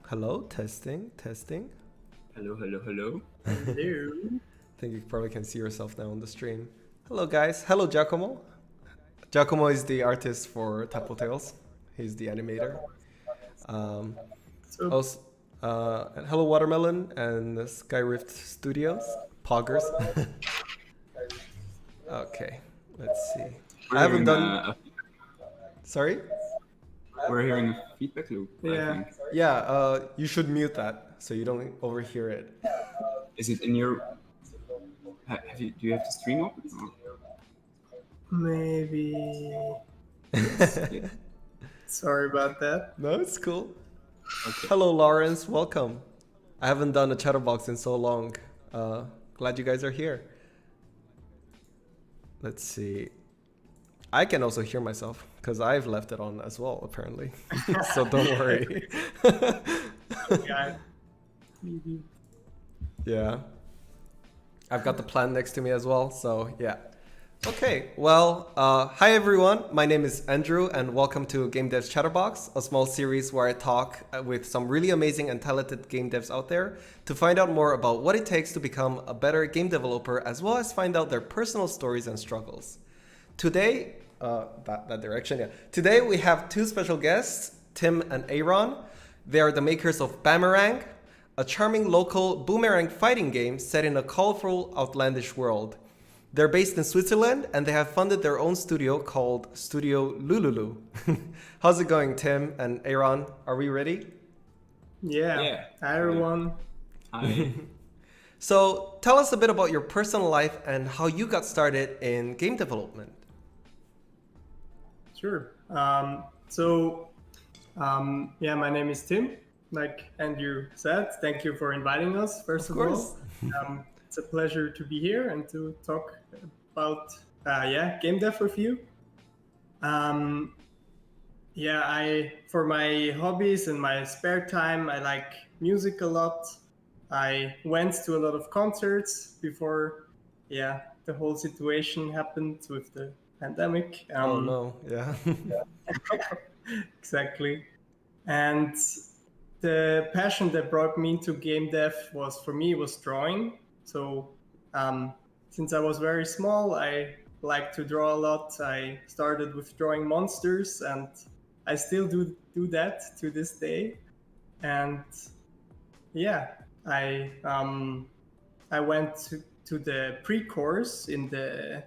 Hello, testing, testing. Hello, hello, hello. Hello. I think you probably can see yourself now on the stream. Hello, guys. Hello, Giacomo. Giacomo is the artist for Tadpole Tales. He's the animator. Um, So, also, and hello, Watermelon and Skyrift Studios. Poggers. Okay, let's see. We're I haven't hearing done. a Sorry? we're hearing a feedback loop. I yeah. think. Yeah, you should mute that so you don't overhear it. Is it in your? Have you? Do you have the stream open? Maybe. Yeah. Sorry about that. No, it's cool. Okay. Hello, Lawrence. Welcome. I haven't done a Chatterbox in so long. Glad you guys are here. Let's see. I can also hear myself because I've left it on as well, apparently. So don't worry. Yeah. Maybe. Yeah. I've got the plan next to me as well. So yeah. Okay, well, hi everyone. My name is Andrew, and welcome to Game Devs Chatterbox, a small series where I talk with some really amazing and talented game devs out there to find out more about what it takes to become a better game developer, as well as find out their personal stories and struggles. Today, that direction, yeah. Today we have two special guests, Tim and Aaron. They are the makers of Bamerang, a charming local boomerang fighting game set in a colorful, outlandish world. They're based in Switzerland and they have funded their own studio called Studio Lululu. How's it going, Tim and Aaron? Are we ready? Yeah. Yeah. Hi, everyone. Hi. So tell us a bit about your personal life and how you got started in game development. Sure. Yeah, my name is Tim. Like Andrew said, thank you for inviting us, first of course. all. It's a pleasure to be here and to talk about, game dev with you. For my hobbies and my spare time, I like music a lot. I went to a lot of concerts before, the whole situation happened with the pandemic. Oh no, yeah. Exactly. And the passion that brought me into game dev was drawing. So since I was very small, I like to draw a lot. I started with drawing monsters, and I still do that to this day. And yeah, I went to the pre-course in the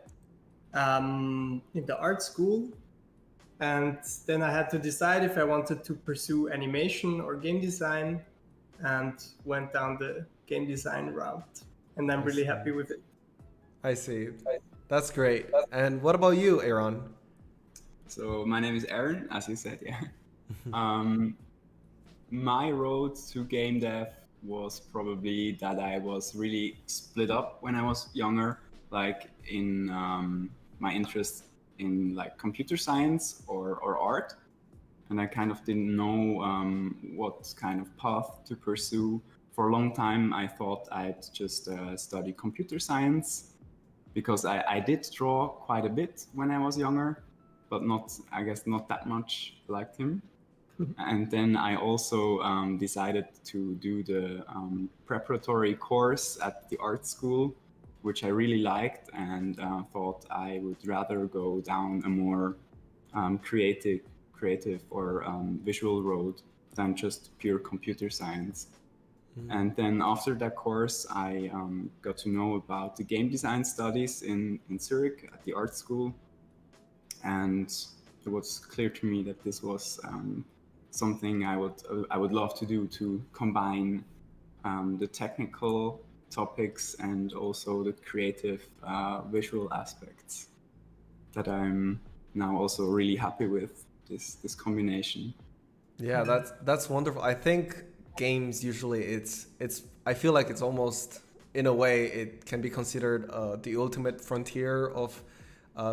art school, and then I had to decide if I wanted to pursue animation or game design, and went down the game design route. And I'm really happy with it. I see. That's great. And what about you, Aaron? So my name is Aaron, as you said. Yeah. My road to game dev was probably that I was really split up when I was younger, like in my interest in like computer science or art, and I kind of didn't know what kind of path to pursue. For a long time, I thought I'd just study computer science because I did draw quite a bit when I was younger, but I guess not that much like him. And then I also decided to do the preparatory course at the art school, which I really liked, and thought I would rather go down a more creative or visual road than just pure computer science. And then after that course, I got to know about the game design studies in Zurich at the art school, and it was clear to me that this was something I would love to do, to combine the technical topics and also the creative visual aspects that I'm now also really happy with this combination. Yeah, that's wonderful. I think games usually it's I feel like it's almost, in a way, it can be considered the ultimate frontier of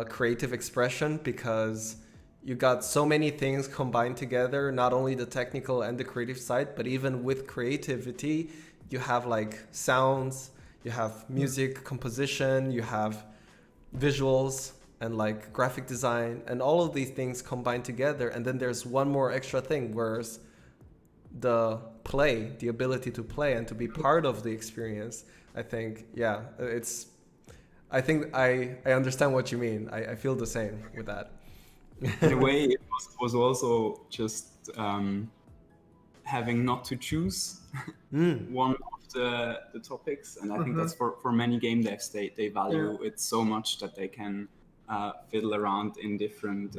creative expression, because you got so many things combined together, not only the technical and the creative side, but even with creativity you have like sounds, you have music composition, you have visuals and like graphic design, and all of these things combined together, and then there's one more extra thing, whereas the play, the ability to play and to be part of the experience. I think, yeah, I think I understand what you mean. I feel the same with that. In a way, it was also just having not to choose one of the topics, and I think that's for many game devs, they value it so much that they can fiddle around in different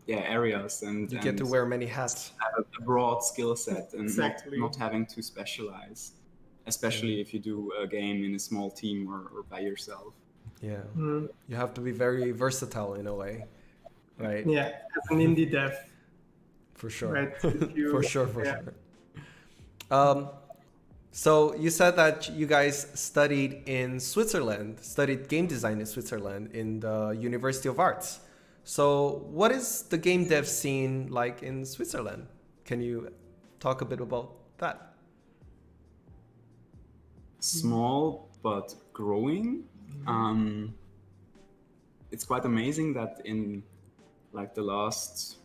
areas, and You get to wear many hats. Have a broad skill set and Exactly. not having to specialize, especially if you do a game in a small team or by yourself. Yeah, you have to be very versatile in a way, right? Yeah, as an indie dev. For sure. Right. For sure. So you said that you guys studied in Switzerland, studied game design in Switzerland in the University of Arts. So what is the game dev scene like in Switzerland? Can you talk a bit about that? Small but growing. It's quite amazing that in like the last,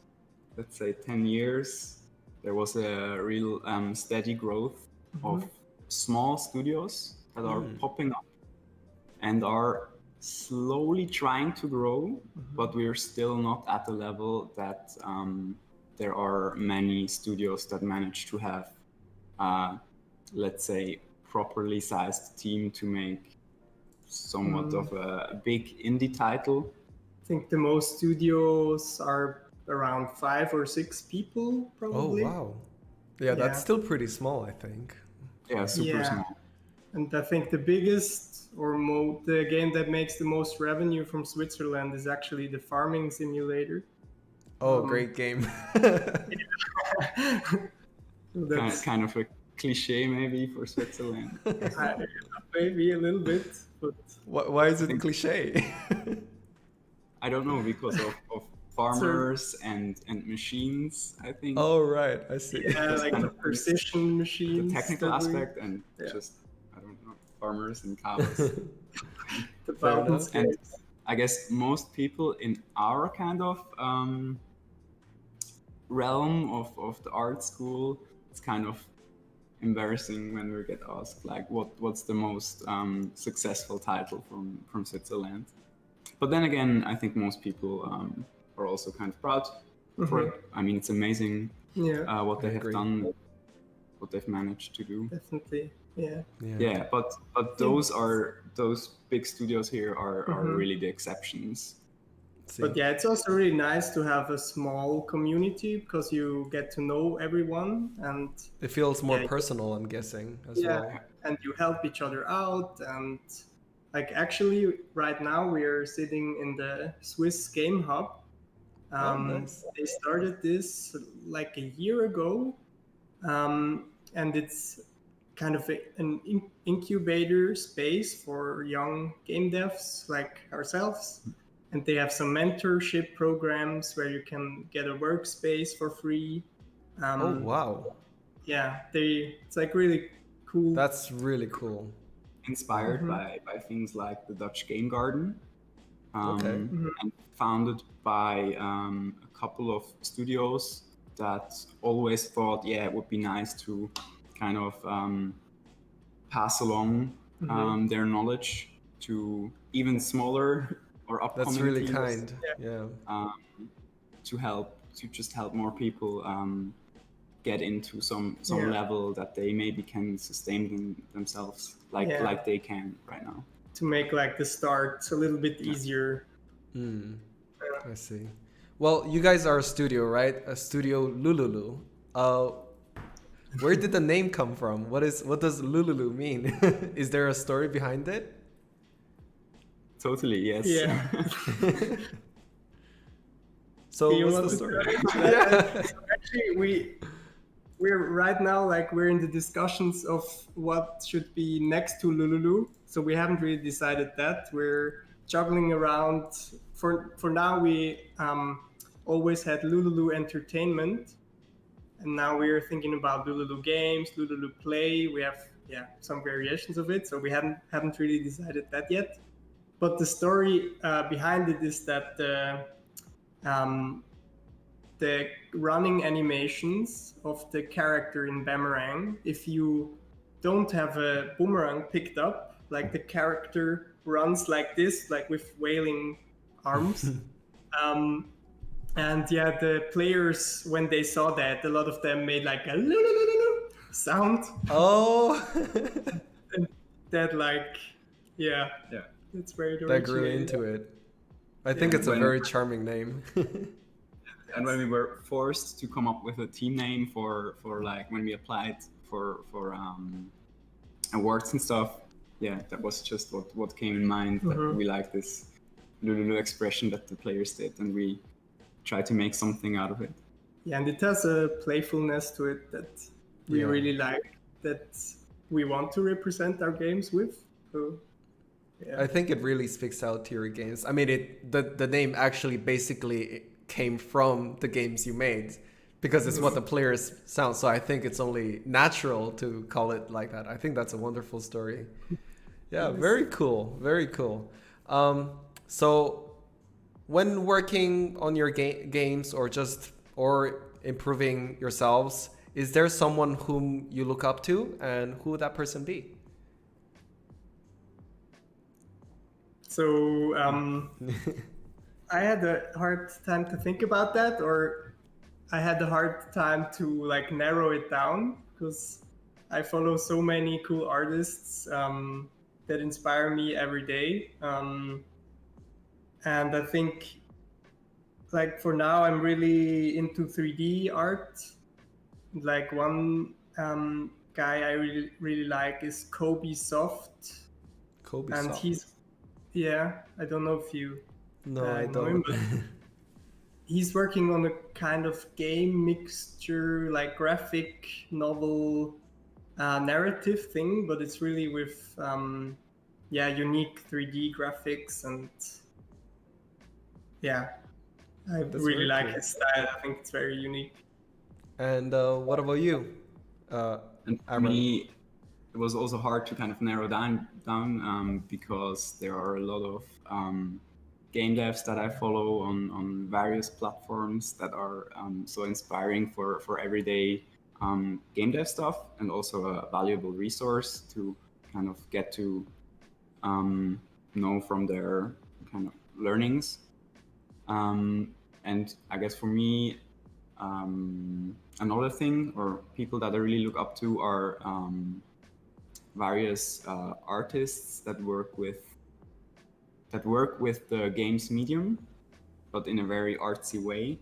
let's say, 10 years, there was a real steady growth of small studios that are popping up and are slowly trying to grow, but we're still not at the level that there are many studios that manage to have, let's say, properly sized team to make somewhat of a big indie title. I think the most studios are around 5 or 6 people, probably. Oh, wow. Yeah, that's still pretty small, I think. Yeah, super small. And I think the biggest or the game that makes the most revenue from Switzerland is actually the farming simulator. Oh, great game. That's kind of a cliche maybe for Switzerland. maybe a little bit, but why is it cliche? I don't know, because of farmers and machines, I think. Oh, right, I see. Yeah, like the precision machines. The technical aspect and just, I don't know, farmers and cows. And I guess most people in our kind of realm of the art school, it's kind of embarrassing when we get asked like what's the most successful title from Switzerland. But then again, I think most people are also kind of proud for it. I mean, it's amazing what they have done, what they've managed to do. Definitely, yeah. But those big studios here are really the exceptions. But yeah, it's also really nice to have a small community because you get to know everyone, and it feels more personal, I'm guessing, as well. And you help each other out. And like actually right now we're sitting in the Swiss Game Hub. Nice. They started this like a year ago, and it's kind of an incubator space for young game devs like ourselves. And they have some mentorship programs where you can get a workspace for free. Oh, wow. Yeah, it's like really cool. That's really cool. Inspired by things like the Dutch Game Garden. And founded by a couple of studios that always thought, it would be nice to kind of pass along their knowledge to even smaller or upcoming That's really teams, kind. to just help more people get into some level that they maybe can sustain themselves like they can right now. To make like the start a little bit easier. I see. Well, you guys are a studio, right? A studio Lululu. Where did the name come from? What does Lululu mean? Is there a story behind it? Totally, yes. Yeah. So what's the story? Actually, we're right now we're in the discussions of what should be next to Lululu. So we haven't really decided that. We're juggling around. For now, we always had Lululu Entertainment, and now we're thinking about Lululu Games, Lululu Play. We have some variations of it. So we haven't really decided that yet. But the story behind it is that the running animations of the character in Bamerang, if you don't have a boomerang picked up, like the character runs like this, like with wailing arms. And yeah, the players, when they saw that, a lot of them made like a sound. Oh, And that like, yeah, Yeah. it's very that grew originated. into it. I think it's a very charming name. And when we were forced to come up with a team name for like when we applied for awards and stuff, yeah, that was just what came in mind. That we like this Lulu expression that the players did, and we tried to make something out of it. Yeah, and it has a playfulness to it that we really like, that we want to represent our games with. So, yeah. I think it really speaks out to your games. I mean, the name actually basically came from the games you made because it's what the players sound. So I think it's only natural to call it like that. I think that's a wonderful story. Yeah, very cool. Very cool. So when working on your games or improving yourselves, is there someone whom you look up to, and who would that person be? So I had a hard time to think about that, or I had a hard time to like narrow it down, because I follow so many cool artists that inspire me every day. And I think, like, for now, I'm really into 3D art. Like, one guy I really like is Kobe Soft. Kobe And Soft. he's, yeah, I don't know if you No, I know him, don't. but he's working on a kind of game mixture, like graphic novel narrative thing, but it's really with unique 3D graphics, and yeah, I That's really very like cool. his style. I think it's very unique. And what about you? And for Aaron? me, it was also hard to kind of narrow down because there are a lot of game devs that I follow on various platforms that are so inspiring for everyday game dev stuff, and also a valuable resource to kind of get to know from their kind of learnings. And I guess for me, another thing or people that I really look up to are various artists that work with the games medium, but in a very artsy way.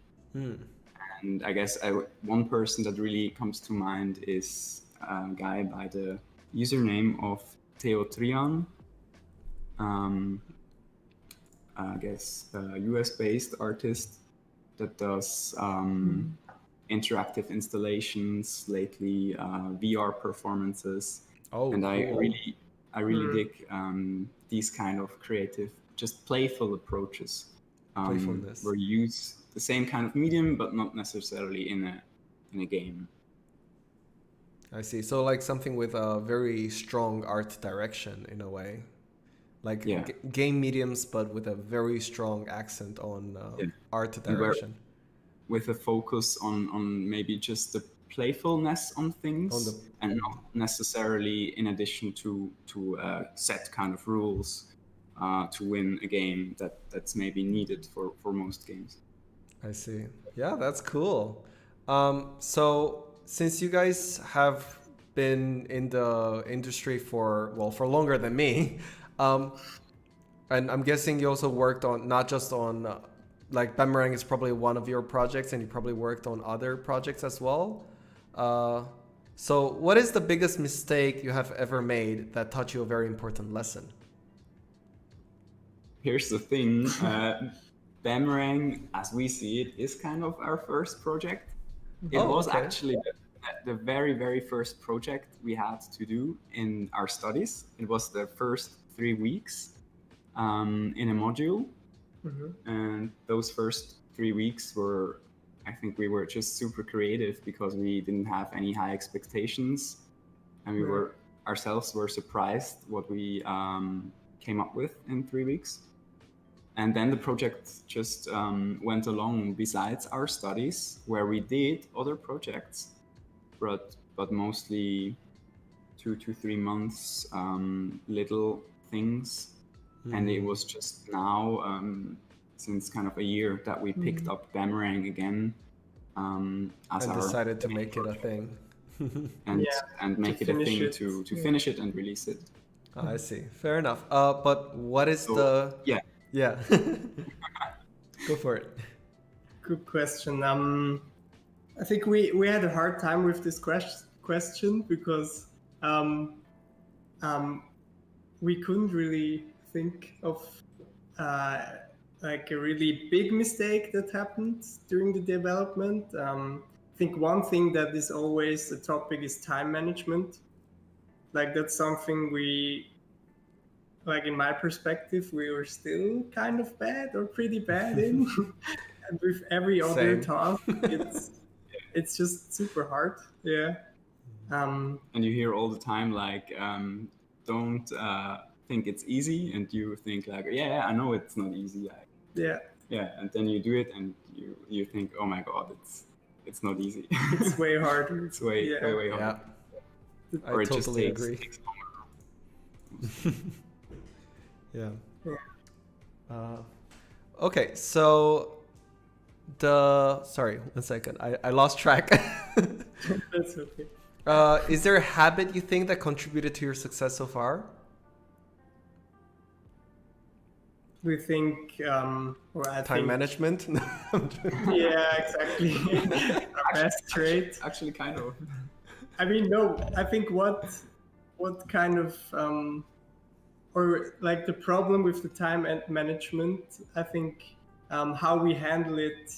And I guess one person that really comes to mind is a guy by the username of Theotrian. I guess a US-based artist that does interactive installations, lately VR performances. Oh, And cool. I really dig these kind of creative, just playful approaches, Playfulness. where you use the same kind of medium, but not necessarily in a game. I see. So like something with a very strong art direction in a way, like Yeah. game mediums, but with a very strong accent on art And where, direction. with a focus on maybe just the playfulness on things, and not necessarily in addition to set kind of rules to win a game that's maybe needed for most games. I see. Yeah, that's cool. So since you guys have been in the industry for longer than me, and I'm guessing you also worked on not just on like Bamerang is probably one of your projects, and you probably worked on other projects as well. So what is the biggest mistake you have ever made that taught you a very important lesson? Here's the thing, Bamerang, as we see it, is kind of our first project. It was actually the very, very first project we had to do in our studies. It was the first 3 weeks in a module. And those first 3 weeks I think we were just super creative because we didn't have any high expectations. And we were ourselves surprised what we came up with in 3 weeks. And then the project just went along besides our studies, where we did other projects, but mostly 2 to 3 months, little things. And it was just now, since kind of a year, that we picked up Bamerang again as And our decided to make it a thing. and make it a finish thing it. to finish it and release it. I see. Fair enough. But what is So, the... yeah. Yeah. Go for it. Good question. I think we had a hard time with this question because we couldn't really think of like a really big mistake that happened during the development. I think one thing that is always a topic is time management. Like that's something like in my perspective, we were still kind of bad or pretty bad in. And with every other task, it's just super hard. Yeah. And you hear all the time like, don't think it's easy, and you think like, yeah, I know it's not easy. Yeah, and then you do it, and you think, oh my god, it's not easy. It's way harder. It's way harder. Yeah. Or I it just totally takes agree. Yeah. Okay, so sorry, 1 second. I lost track. That's okay. Is there a habit you think that contributed to your success so far? We think, or I Time think, management? yeah, exactly. Our best trait. Actually, kind of. I mean, no. I think what kind of or like the problem with the time and management, I think how we handle it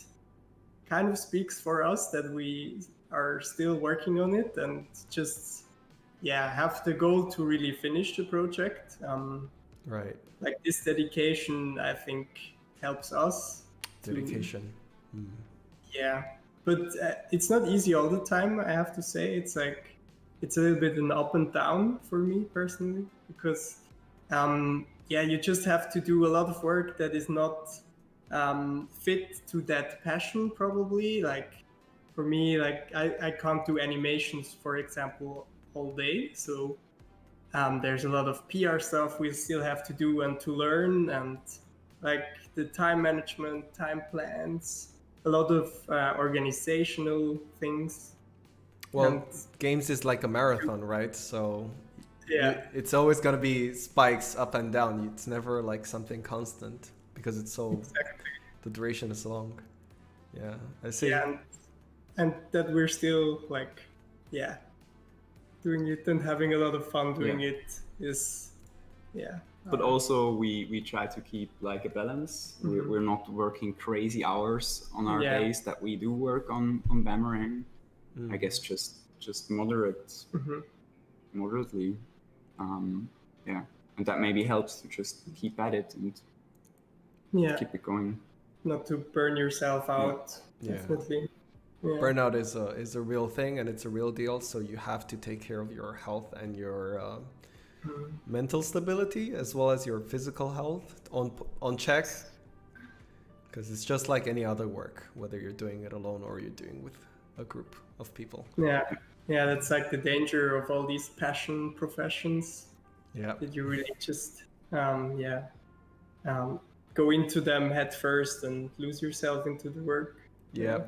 kind of speaks for us, that we are still working on it and just have the goal to really finish the project. Right. Like this dedication, I think, helps us. Dedication. Yeah, but it's not easy all the time, I have to say. It's like it's a little bit an up and down for me personally, because you just have to do a lot of work that is not fit to that passion, probably. Like for me, like I can't do animations, for example, all day. So there's a lot of PR stuff we still have to do and to learn, and like the time management, time plans, a lot of organizational things. Well, games is like a marathon, right? So yeah, it's always going to be spikes up and down. It's never like something constant because it's so the duration is long. Yeah, I see. Yeah, and that we're still like doing it and having a lot of fun doing it is But also we try to keep like a balance. We're not working crazy hours on our days that we do work on Bamerang. I guess just moderately. And that maybe helps to just keep at it and keep it going. Not to burn yourself out. Definitely. Yeah. Burnout is a real thing, and it's a real deal. So you have to take care of your health and your mental stability, as well as your physical health on check. Because it's just like any other work, whether you're doing it alone or you're doing with a group of people. Yeah, that's like the danger of all these passion professions. Yeah. That you really just go into them head first and lose yourself into the work. Yeah.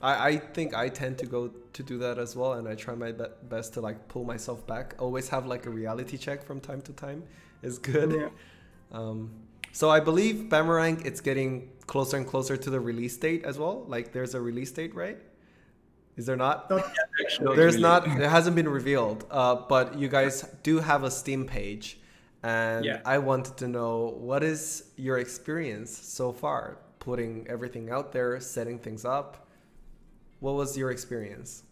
I think I tend to go to do that as well, and I try my best to like pull myself back. Always have like a reality check from time to time is good. Yeah. So I believe Bamerang, it's getting closer and closer to the release date as well. Like there's a release date, right? Is there not? Not yet, actually. There's not. It hasn't been revealed. But you guys do have a Steam page, and I wanted to know, what is your experience so far, putting everything out there, setting things up? What was your experience?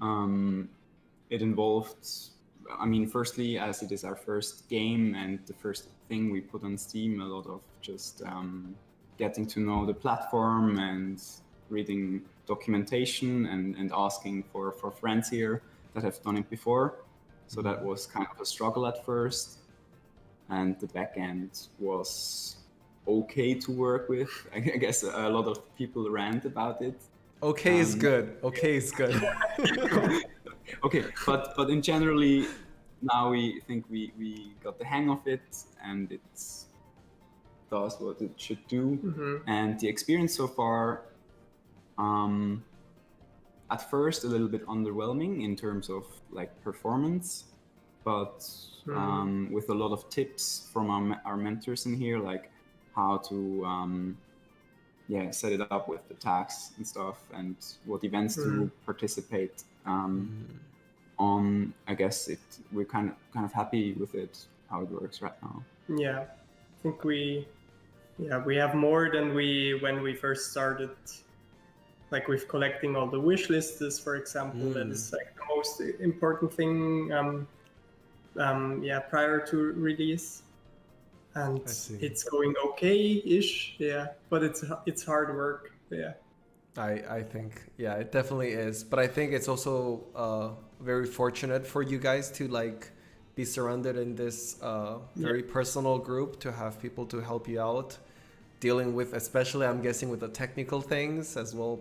It involved, I mean, firstly, as it is our first game and the first thing we put on Steam, a lot of just getting to know the platform and reading documentation and asking for friends here that have done it before. So that was kind of a struggle at first. and the backend was okay to work with. I guess a lot of people rant about it. Okay is good. Okay is good. Okay, but in generally, now we think we got the hang of it, and it does what it should do. And the experience so far, at first a little bit underwhelming in terms of like performance, but with a lot of tips from our mentors in here, like how to set it up with the tags and stuff, and what events to participate on. I guess we're kind of happy with it, how it works right now. Yeah, I think we have more than when we first started. Like with collecting all the wish lists, for example, that is like the most important thing. Prior to release, and it's going okay-ish. Yeah, but it's hard work. Yeah. I think, yeah, it definitely is. But I think it's also very fortunate for you guys to like be surrounded in this very personal group, to have people to help you out, dealing with, especially I'm guessing, with the technical things as well,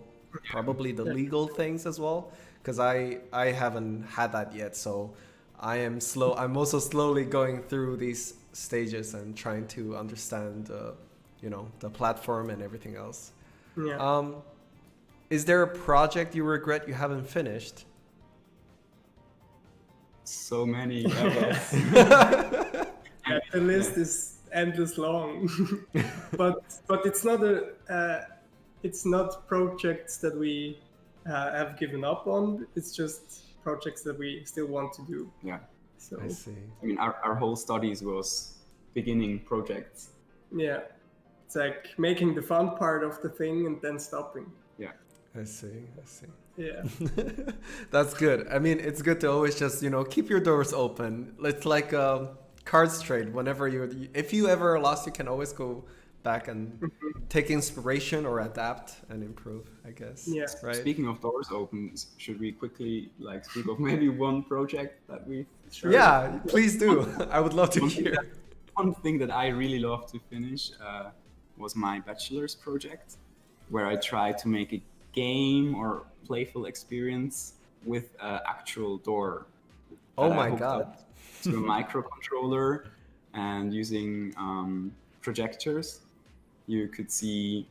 probably the legal things as well, because I haven't had that yet. So I'm also slowly going through these stages and trying to understand, the platform and everything else. Yeah. Is there a project you regret you haven't finished? So many, I guess. The list is endless long, but it's not projects that we have given up on. It's just projects that we still want to do. Yeah. So I see. I mean, our whole studies was beginning projects. Yeah, it's like making the fun part of the thing and then stopping. Yeah. I see. Yeah. That's good. I mean, it's good to always just, keep your doors open. It's like cards trade. If you ever lost, you can always go back and take inspiration or adapt and improve, I guess. Yeah. Right? Speaking of doors open, should we quickly speak of maybe one project that we started? Yeah, please do. I would love to hear. One thing that I really love to finish was my bachelor's project, where I tried to make a game or playful experience with an actual door. Oh my god! To a microcontroller, and using projectors, you could see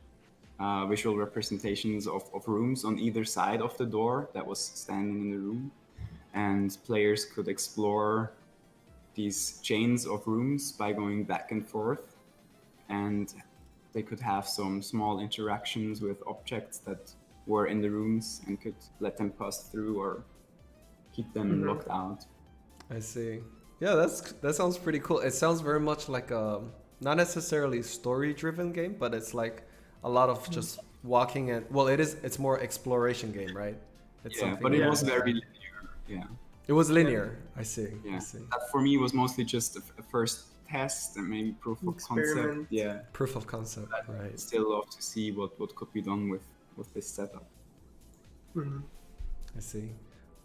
visual representations of rooms on either side of the door that was standing in the room, and players could explore these chains of rooms by going back and forth, and they could have some small interactions with objects that were in the rooms and could let them pass through or keep them locked out. I see. Yeah, that sounds pretty cool. It sounds very much like a not necessarily story-driven game, but it's like a lot of just walking and it's more exploration game, right? It's but it was very linear. Yeah. It was linear. I see. Yeah. I see. That for me was mostly just a first test and maybe proof of concept. Yeah. Proof of concept, right? I'd still love to see what could be done with this setup. I see.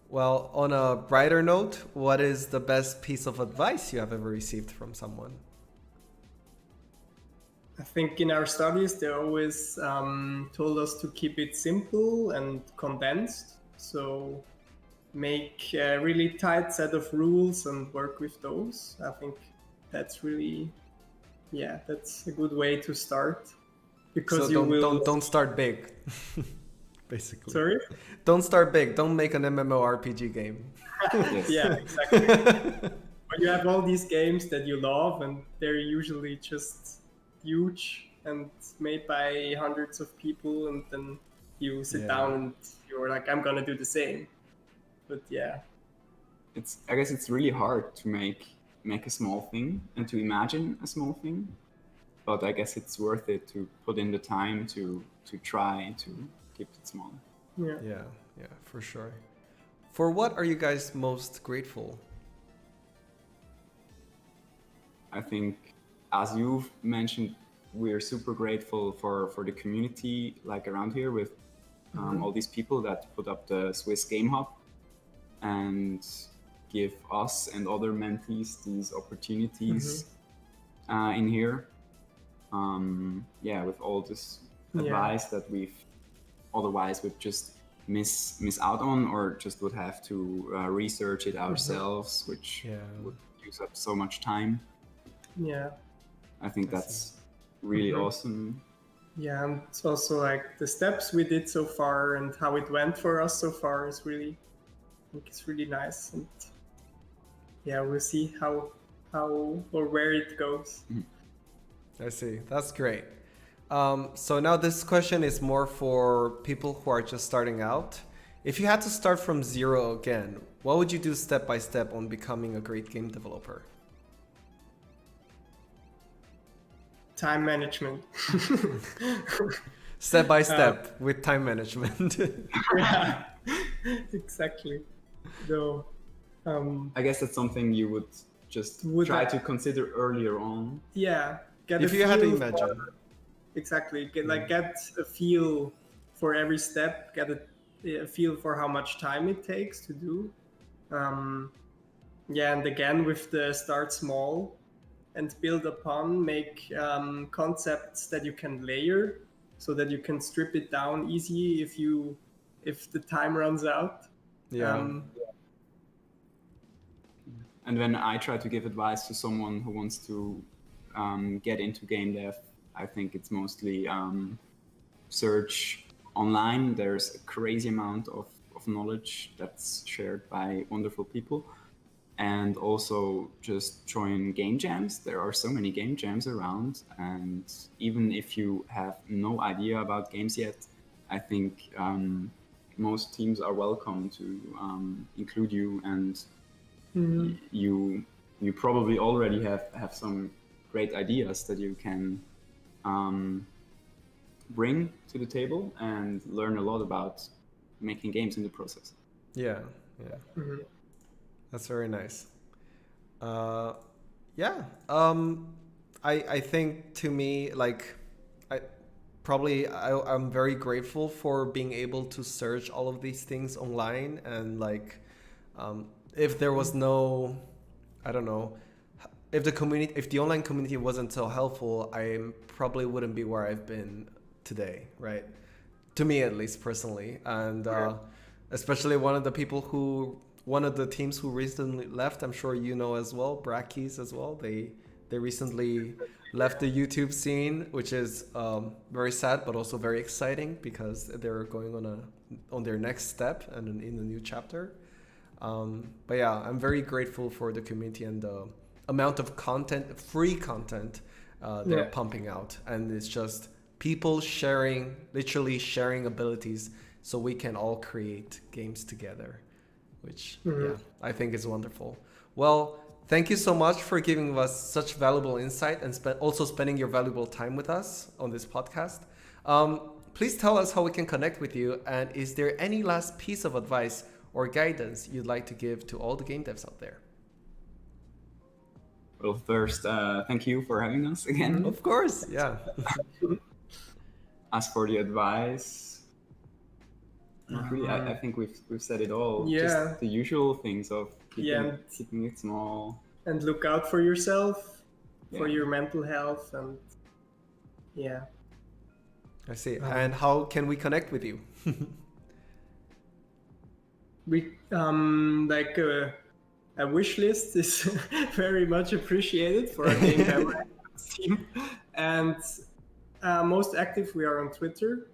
Well, on a brighter note, what is the best piece of advice you have ever received from someone? I think in our studies, they always told us to keep it simple and condensed. So make a really tight set of rules and work with those. I think that's really, that's a good way to start. Because so don't start big, basically. Sorry? Don't start big. Don't make an MMORPG game. Yeah, exactly. But you have all these games that you love, and they're usually just huge and made by hundreds of people, and then you sit down and you're like, I'm gonna do the same. But I guess it's really hard to make a small thing and to imagine a small thing. But I guess it's worth it to put in the time to try to keep it small. Yeah, for sure. For what are you guys most grateful? I think, as you've mentioned, we're super grateful for the community like around here with all these people that put up the Swiss Game Hub and give us and other mentees these opportunities in here. With all this advice that we've otherwise would just miss out on, or just would have to research it ourselves, which would use up so much time. Yeah. I think that's really awesome. Yeah, and it's also like the steps we did so far and how it went for us so far is really, I think it's really nice. And yeah, we'll see how or where it goes. I see. That's great. So now this question is more for people who are just starting out. If you had to start from zero again, what would you do step by step on becoming a great game developer? Time management. Step by step with time management. Yeah, exactly. Though, I guess that's something you would just try to consider earlier on. Yeah, get if a you had to feel imagine. Exactly. Get a feel for every step. Get a feel for how much time it takes to do. And again with the start small and build upon. Make concepts that you can layer, so that you can strip it down easy if the time runs out. And when I try to give advice to someone who wants to get into game dev, I think it's mostly search online. There's a crazy amount of knowledge that's shared by wonderful people. And also just join game jams. There are so many game jams around. And even if you have no idea about games yet, I think most teams are welcome to include you, and you probably already have some great ideas that you can bring to the table and learn a lot about making games in the process. Yeah. That's very nice. I think to me, like, I'm very grateful for being able to search all of these things online, and like, if there was no, I don't know, if the online community wasn't so helpful, I probably wouldn't be where I've been today, right? To me, at least personally, and especially one of the teams who recently left, I'm sure you know as well, Brackies as well. They recently left the YouTube scene, which is very sad, but also very exciting because they're going on their next step and in a new chapter. But yeah, I'm very grateful for the community and the amount of free content they're pumping out, and it's just people literally sharing abilities so we can all create games together, which I think is wonderful. Well, thank you so much for giving us such valuable insight and also spending your valuable time with us on this podcast. Please tell us how we can connect with you, and is there any last piece of advice or guidance you'd like to give to all the game devs out there? Well, first, thank you for having us again. Of course, yeah. As for the advice, not really. I think we've said it all. Yeah. Just the usual things of keeping it small. And look out for yourself, for your mental health, and I see. And how can we connect with you? We a wish list is very much appreciated for our game Bamerang team. And most active we are on Twitter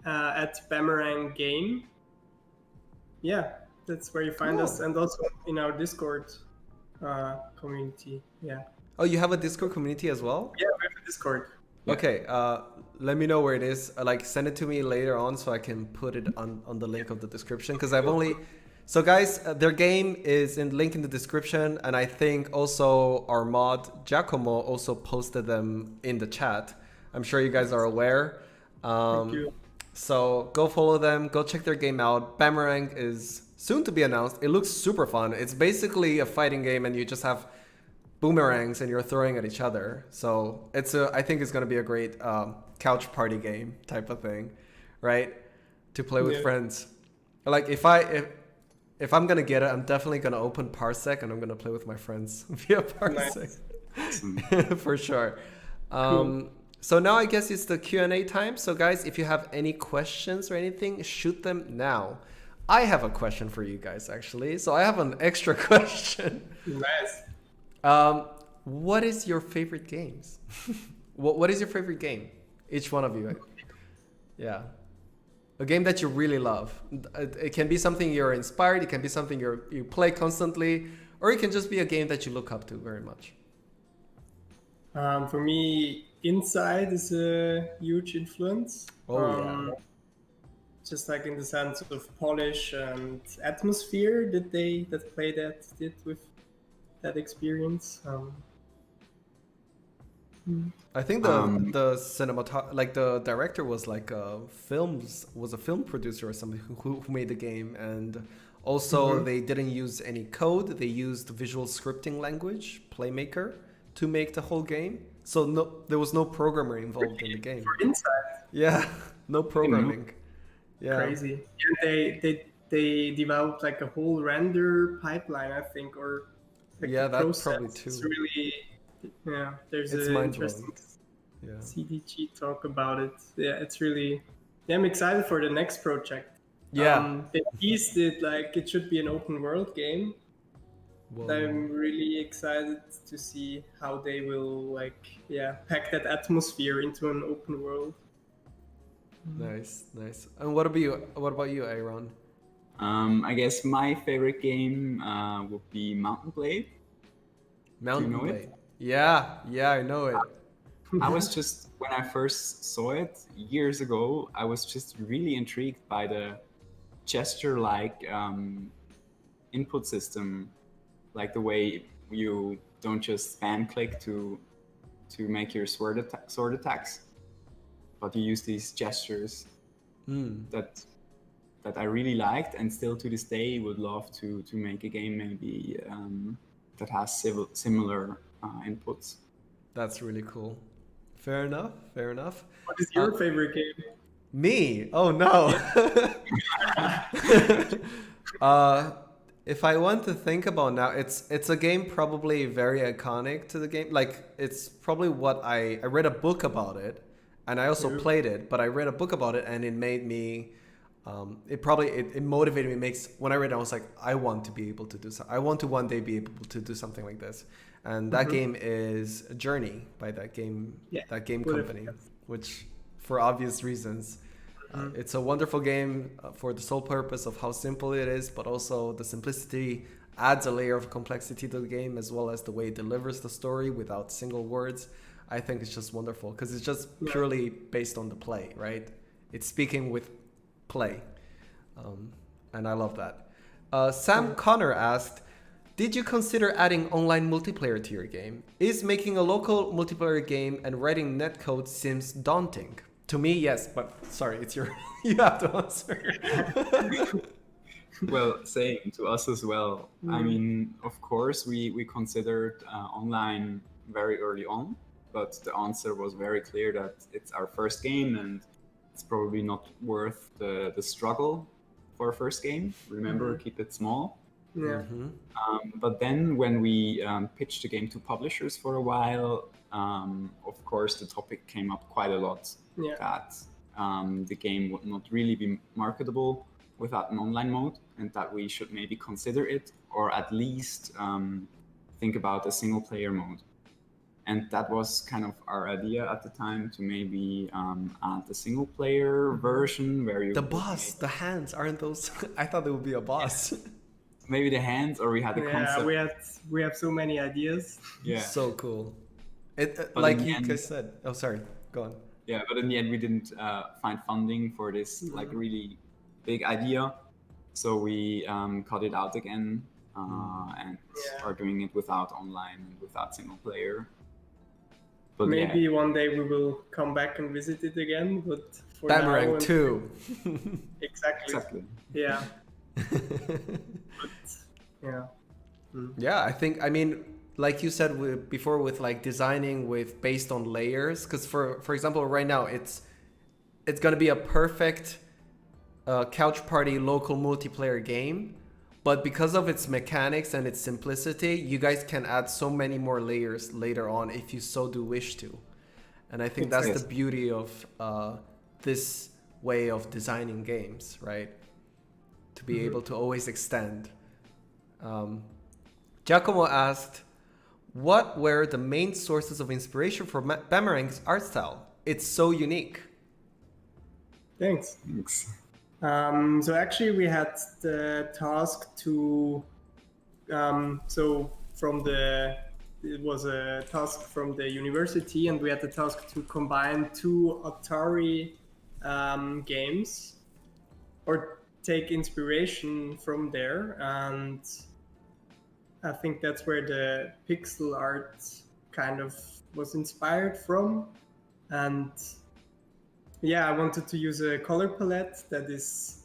at Bamerang Game. Yeah, that's where you find us, and also in our Discord community. Yeah. Oh, you have a Discord community as well? Yeah, we have a Discord. Okay, let me know where it is. Like, send it to me later on so I can put it on the link of the description, because I've only... So guys, their game is link in the description, and I think also our mod Giacomo also posted them in the chat. I'm sure you guys are aware. Thank you. So go follow them, go check their game out. Bamerang is soon to be announced. It looks super fun. It's basically a fighting game, and you just have boomerangs and you're throwing at each other. So I think it's gonna be a great couch party game type of thing, right? To play with friends. Like if I'm gonna get it, I'm definitely gonna open Parsec and I'm gonna play with my friends via Parsec. Nice. Awesome. For sure. So now I guess it's the Q&A time. So guys, if you have any questions or anything, shoot them now. I have a question for you guys, actually. So I have an extra question. Nice. What is your favorite games? What is your favorite game? Each one of you. Yeah. A game that you really love. It can be something you're inspired. It can be something you play constantly. Or it can just be a game that you look up to very much. For me, Inside is a huge influence. Oh, Just like in the sense of polish and atmosphere that Play that did with that experience. I think the like the director was like a film producer or something who made the game, and also they didn't use any code. They used visual scripting language, Playmaker, to make the whole game. So there was no programmer involved in the game. For Inside. Yeah, no programming. Yeah, crazy. And they developed like a whole render pipeline, I think, or like yeah, the that process. probably too. It's really, there's It's an mind-blowing. interesting Yeah. CDG talk about it. Yeah, it's really. Yeah, I'm excited for the next project. Yeah. They teased it like it should be an open world game. Whoa. I'm really excited to see how they will pack that atmosphere into an open world. Nice. And what about you, Aaron? I guess my favorite game would be Mountain Blade. Mountain know it? Blade. Yeah, I know it. I was just, when I first saw it years ago, I was just really intrigued by the gesture-like input system, like the way you don't just spam click to make your sword attacks, but you use these gestures that I really liked, and still to this day would love to make a game maybe that has similar inputs. That's really cool. Fair enough. What is your favorite game? Me? Oh no. If I want to think about now, it's a game probably very iconic to the game. Like it's probably what I read a book about it, and I also played it. But I read a book about it, and it made me. It motivated me. When I read it, I was like, I want to be able to do so. I want to one day be able to do something like this. And that game is Journey by that game company, which for obvious reasons. It's a wonderful game for the sole purpose of how simple it is, but also the simplicity adds a layer of complexity to the game, as well as the way it delivers the story without single words. I think it's just wonderful because it's just purely based on the play, right? It's speaking with play. And I love that. Sam Connor asked, did you consider adding online multiplayer to your game? Is making a local multiplayer game and writing netcode seems daunting? To me, yes, but sorry, it's your. You have to answer. Well, same to us as well. I mean, of course, we considered online very early on, but the answer was very clear that it's our first game and it's probably not worth the struggle for a first game. Remember, keep it small. Yeah. But then when we pitched the game to publishers for a while, of course, the topic came up quite a lot that the game would not really be marketable without an online mode, and that we should maybe consider it, or at least think about a single player mode. And that was kind of our idea at the time, to maybe add a single player version where you... The boss, the hands, aren't those... I thought there would be a boss. Maybe the hands, or we had the concept. We have so many ideas. Yeah. So cool. Like you guys said. Oh, sorry. Go on. Yeah, but in the end, we didn't find funding for this like really big idea. So we cut it out again and are doing it without online and without single player. But maybe one day we will come back and visit it again. But for Bamerang now, 2. Exactly. Yeah. Yeah, I mean, like you said before, with like designing based on layers, because for example, right now it's gonna be a perfect couch party local multiplayer game, but because of its mechanics and its simplicity, you guys can add so many more layers later on if you so do wish to. And I think that's the beauty of this way of designing games, right? To be able to always extend. Giacomo asked, what were the main sources of inspiration for Bamerang's art style? It's so unique. Thanks. So actually we had the task to, it was a task from the university, and we had the task to combine two Atari games or take inspiration from there. And I think that's where the pixel art kind of was inspired from. And yeah, I wanted to use a color palette that is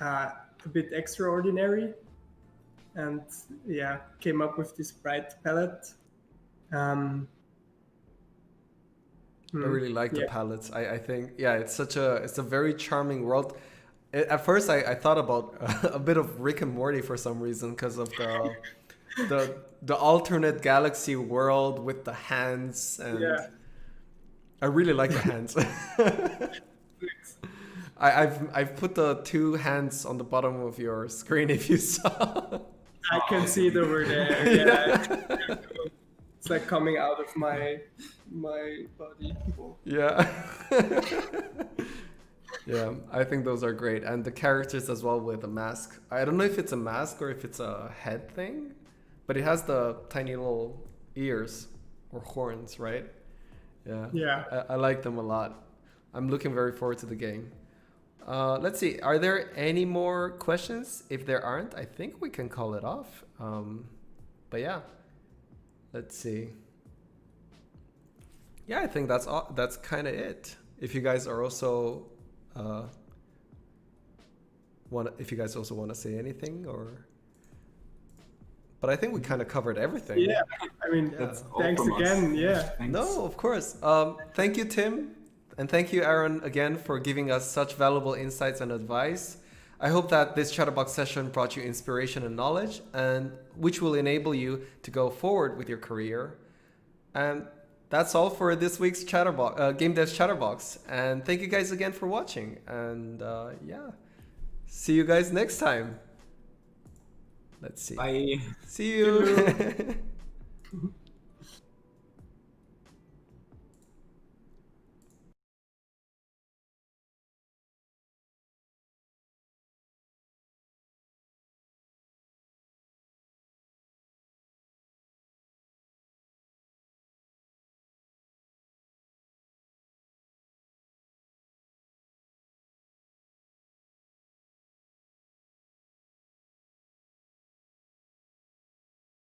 a bit extraordinary. And yeah, came up with this bright palette. I really like the palettes. I think, yeah, it's a very charming world. At first, I thought about a bit of Rick and Morty for some reason because of the alternate galaxy world with the hands, and I really like the hands. I've put the two hands on the bottom of your screen if you saw. I can see it over there. Yeah. It's like coming out of my body. Yeah. Yeah, I think those are great. And the characters as well with a mask. I don't know if it's a mask or if it's a head thing, but it has the tiny little ears or horns, right? Yeah. Yeah. I like them a lot. I'm looking very forward to the game. Let's see. Are there any more questions? If there aren't, I think we can call it off. But yeah, let's see. Yeah, I think that's kind of it. If you guys are also if you guys also want to say anything, or, but I think we kind of covered everything. Yeah, I mean, thanks again. Yeah. Thanks. No, of course. Thank you, Tim. And thank you, Aaron, again for giving us such valuable insights and advice. I hope that this Chatterbox session brought you inspiration and knowledge, and which will enable you to go forward with your career. And that's all for this week's Chatterbox, Game Dev's Chatterbox. And thank you guys again for watching. And yeah, see you guys next time. Let's see. Bye. See you.